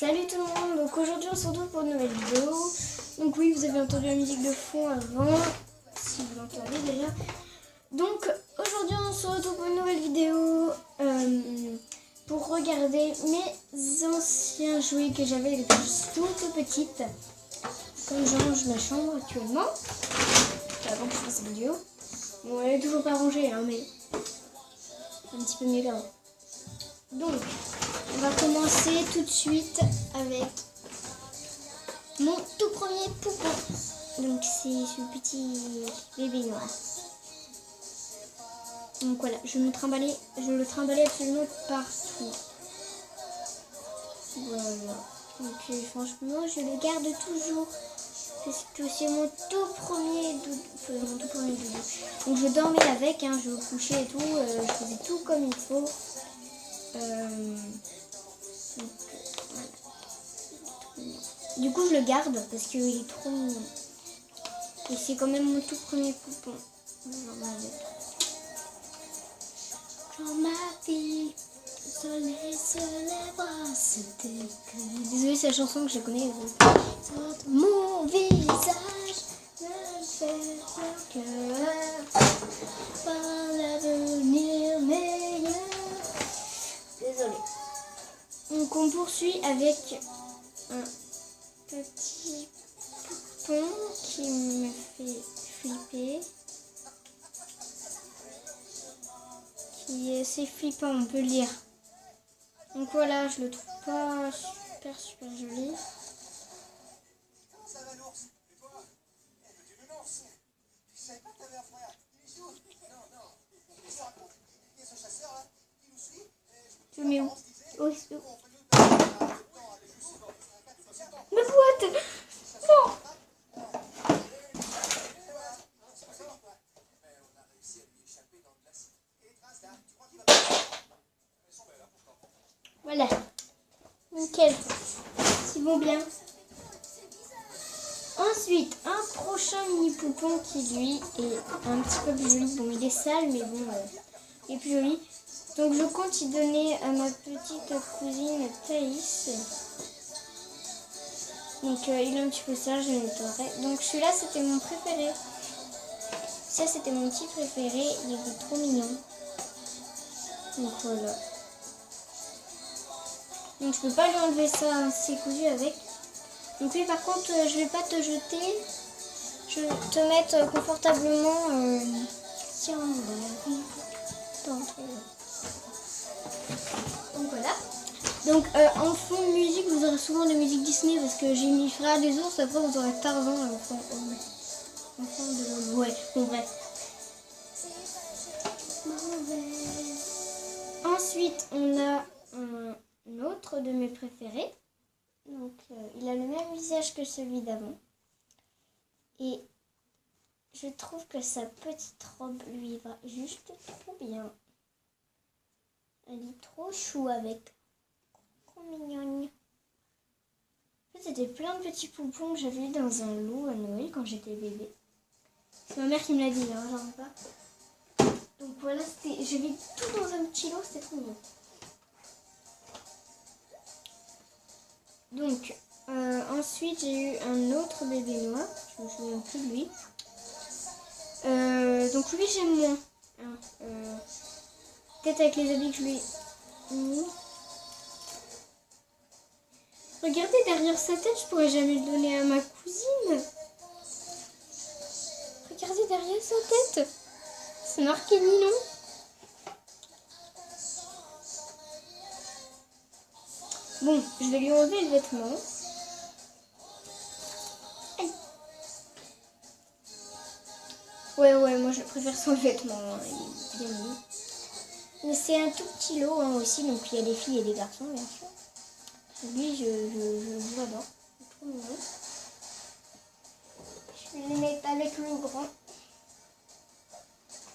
Salut tout le monde, donc aujourd'hui on se retrouve pour une nouvelle vidéo. Donc oui, vous avez entendu la musique de fond avant, si vous l'entendez déjà. Donc aujourd'hui on se retrouve pour une nouvelle vidéo pour regarder mes anciens jouets que j'avais depuis que j'étais toute petite. Comme je range ma chambre actuellement, avant que je fasse cette vidéo. Bon, elle est toujours pas rangée, hein, mais un petit peu mieux qu'avant. Donc, on va commencer tout de suite avec mon tout premier poupon. Donc, c'est ce petit bébé noir. Donc voilà, je le trimballais absolument partout. Voilà. Donc, franchement, je le garde toujours. Parce que c'est mon tout premier doudou. Donc, je dormais avec, hein, je me couchais et tout. Je faisais tout comme il faut. Donc, voilà. Du coup je le garde parce qu'il est trop mignon. Et c'est quand même mon tout premier poupon. Quand ma vie, le soleil se lèvera, c'était que... Désolée, c'est la chanson que je connais. Mon visage me fait le cœur par l'avenir meilleur. Désolée. Donc on poursuit avec un petit poupon qui me fait flipper. Qui est assez flippant, on peut le lire. Donc voilà, je le trouve pas super joli. Tu le mets où? Ma boîte! Non! Voilà. Nickel. C'est bon bien. Ensuite, un prochain mini poupon qui lui est un petit peu plus joli. Bon, il est sale, mais bon, il est plus joli. Donc je compte y donner à ma petite cousine Thaïs. Donc il est un petit peu sale, je le nettoierai. Donc celui-là c'était mon préféré. Ça c'était mon petit préféré, il était trop mignon. Donc voilà. Donc je peux pas lui enlever ça, c'est cousu avec. Donc oui, par contre je vais pas te jeter. Je vais te mettre confortablement tiens, donc voilà. Donc en fond de musique, vous aurez souvent de musique Disney parce que j'ai mis Frère des ours, après vous aurez Tarzan en fond de... Ouais, bon bref. Ensuite, on a un autre de mes préférés. Donc il a le même visage que celui d'avant. Et je trouve que sa petite robe lui va juste trop bien. Elle est trop chou avec. Trop mignonne. En fait, c'était plein de petits poupons que j'avais eu dans un lot à Noël quand j'étais bébé. C'est ma mère qui me l'a dit, hein, j'en ai pas. Donc voilà, j'avais tout dans un petit lot, c'était trop mignon. Donc, ensuite j'ai eu un autre bébé noir, je me souviens plus de lui. Donc lui j'aime moins. Hein, peut-être avec les habits que je lui ai mis. Regardez derrière sa tête, je pourrais jamais le donner à ma cousine. Regardez derrière sa tête. C'est marqué Nilon. Bon, je vais lui enlever le vêtement. Aïe. Ouais, moi je préfère sans le vêtement. Hein. Il est bien mis. Mais c'est un tout petit lot hein, aussi, donc il y a des filles et des garçons, bien sûr. Lui, je l'adore. C'est trop mignon. Je vais les mettre avec le grand.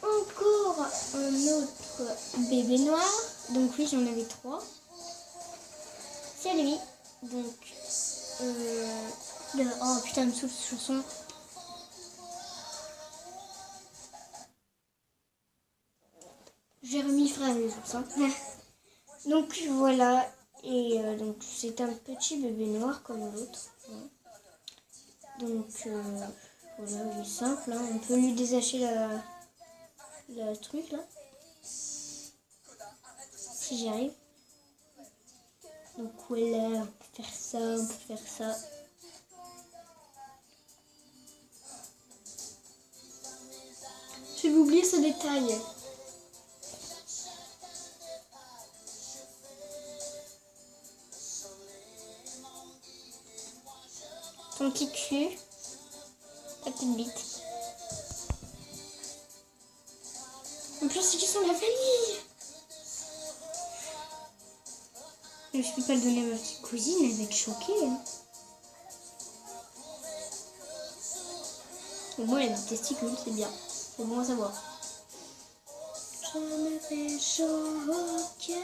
Encore un autre bébé noir. Donc lui, j'en avais 3. C'est lui. Donc, oh putain, elle me saoule cette chanson. J'ai remis Frère des ours. Hein. Donc voilà, Et donc c'est un petit bébé noir comme l'autre. Donc voilà, il est simple. Hein. On peut lui désacher la truc là. Si j'y arrive. Donc voilà, on peut faire ça, on peut faire ça. J'ai oublié ce détail. Ton petit cul, ta petite bite. En plus, c'est qui sont la famille. Je peux pas le donner à ma petite cousine, elle va être choquée. Hein. Au moins, elle a des testicules, c'est bien. C'est bon à savoir. Je me fais chaud au cœur.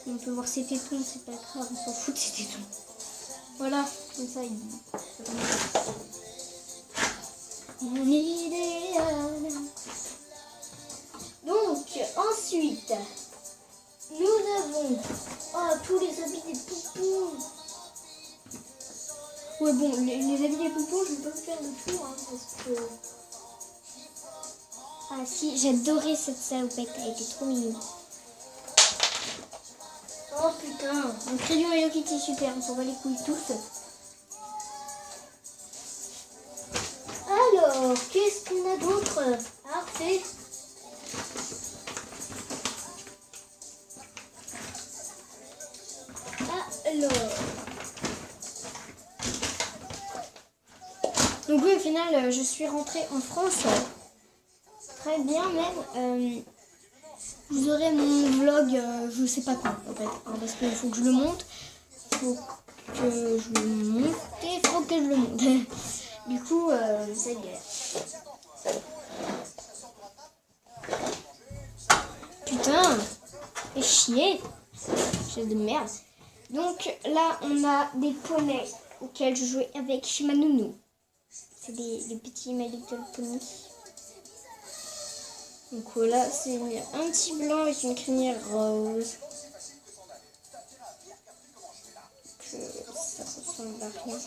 On peut voir ses tétons, c'est pas grave, on s'en fout de ses tétons. Voilà, comme ça, il... Mon idéal. Donc, ensuite, nous avons tous les habits des poupons. Ouais, bon, les habits des poupons, je vais pas faire le tour, hein, parce que... Ah si, j'adorais cette salopette, elle était trop mignonne. Oh putain, mon crayon Hello Kitty, super, on s'en va les couilles tous. Alors, qu'est-ce qu'on a d'autre? Parfait. Alors... Donc oui, au final, je suis rentrée en France. Très bien même. Vous aurez mon vlog, je sais pas quand en fait. Hein, parce qu'il faut que je le monte. Faut que je le monte et faut que je le monte. Du coup, c'est galère. Putain, fais chier. C'est de merde. Donc là, on a des poneys auxquels je jouais avec chez ma nounou. C'est des petits My Little Pony. Donc voilà, c'est un petit blanc avec une crinière rose. Donc, ça ressemble à rien.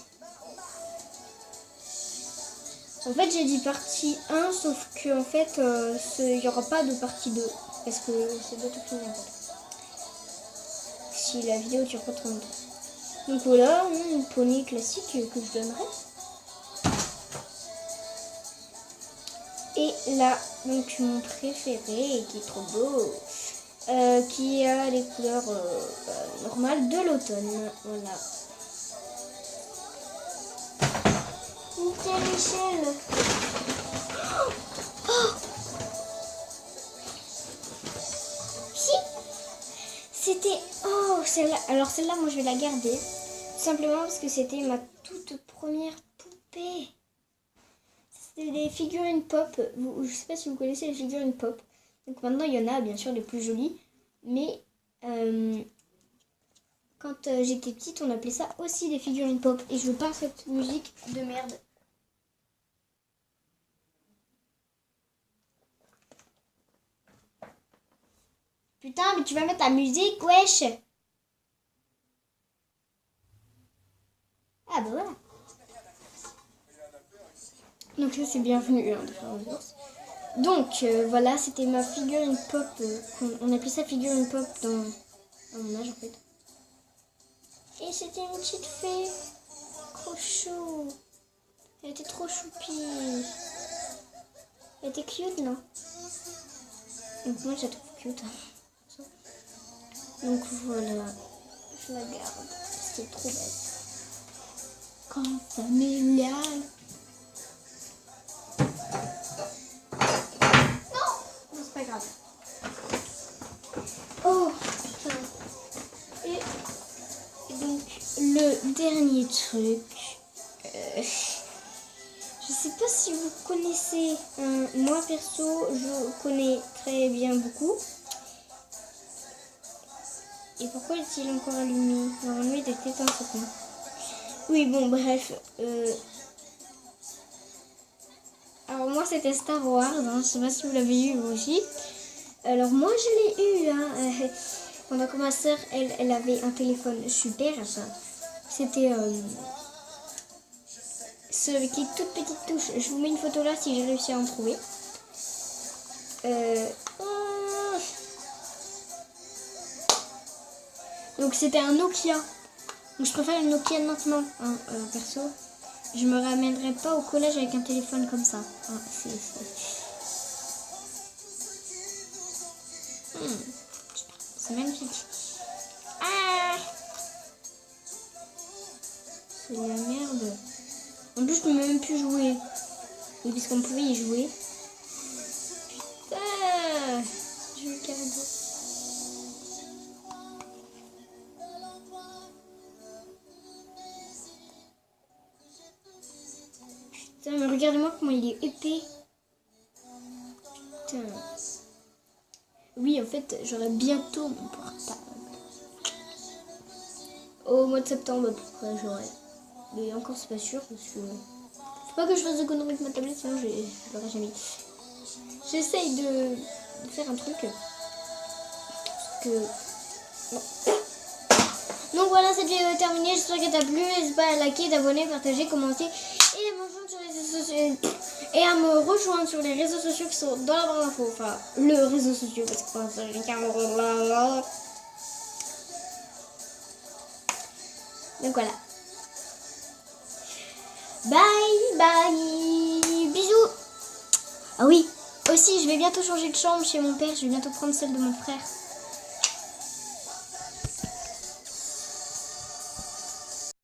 En fait, j'ai dit partie 1, sauf que en fait, il n'y aura pas de partie 2. Parce que c'est bientôt fini en fait. Si la vidéo dure pas trop longtemps. Donc voilà, une poney classique que je donnerai. Et là, donc mon préféré, qui est trop beau, qui a les couleurs normales de l'automne. Voilà. Nickel Michel. Oh si c'était... Oh, celle-là. Alors celle-là, moi je vais la garder. Simplement parce que c'était ma toute première poupée. C'était des figurines pop. Je sais pas si vous connaissez les figurines pop. Donc maintenant il y en a bien sûr les plus jolies. Mais quand j'étais petite, on appelait ça aussi des figurines pop. Et je veux pas cette musique de merde. Putain, mais tu vas mettre la musique, wesh. Ah bah voilà. Donc ça c'est bienvenu. Hein, donc voilà, c'était ma figurine pop. On appelait ça figurine pop dans mon âge en fait. Et c'était une petite fée. Trop chou. Elle était trop choupie. Elle était cute, non? Donc moi je la trouve cute. Donc voilà, je la garde. C'est trop belle. Quand familial. Non, c'est pas grave. Oh putain. Et donc le dernier truc. Je sais pas si vous connaissez. Moi perso, je connais très bien beaucoup. Et pourquoi est-il encore allumé? Normalement il était éteint ce con. Oui bon bref. Alors moi c'était Star Wars, hein. Je sais pas si vous l'avez eu vous aussi. Alors moi je l'ai eu hein, pendant que ma soeur elle avait un téléphone super. C'était ceux avec les toutes petites touches. Je vous mets une photo là si j'ai réussi à en trouver. Donc c'était un Nokia. Donc je préfère le Nokia maintenant, hein, perso. Je me ramènerai pas au collège avec un téléphone comme ça. Hein, c'est magnifique. Ah, c'est de la merde. En plus je peux même plus jouer. Oui, parce qu'on pouvait y jouer. Putain, je vais le cadeau. Putain, mais regardez-moi comment il est épais. Putain. Oui, en fait, j'aurai bientôt mon portable. Au mois de septembre, à peu près, j'aurai. Mais encore, c'est pas sûr, parce que... Faut pas que je fasse de conneries avec ma tablette, sinon je l'aurai jamais. J'essaye de faire un truc. Parce que... Non. Donc voilà, cette vidéo est terminée. J'espère qu'elle t'a plu. N'hésite pas à liker, t'abonner, partager, commenter et à me rejoindre sur les réseaux sociaux. Et à me rejoindre sur les réseaux sociaux qui sont dans la barre d'infos. Enfin, le réseau social parce que pour l'instant, j'ai qu'un. Donc voilà. Bye bye. Bisous. Ah oui, aussi je vais bientôt changer de chambre chez mon père. Je vais bientôt prendre celle de mon frère.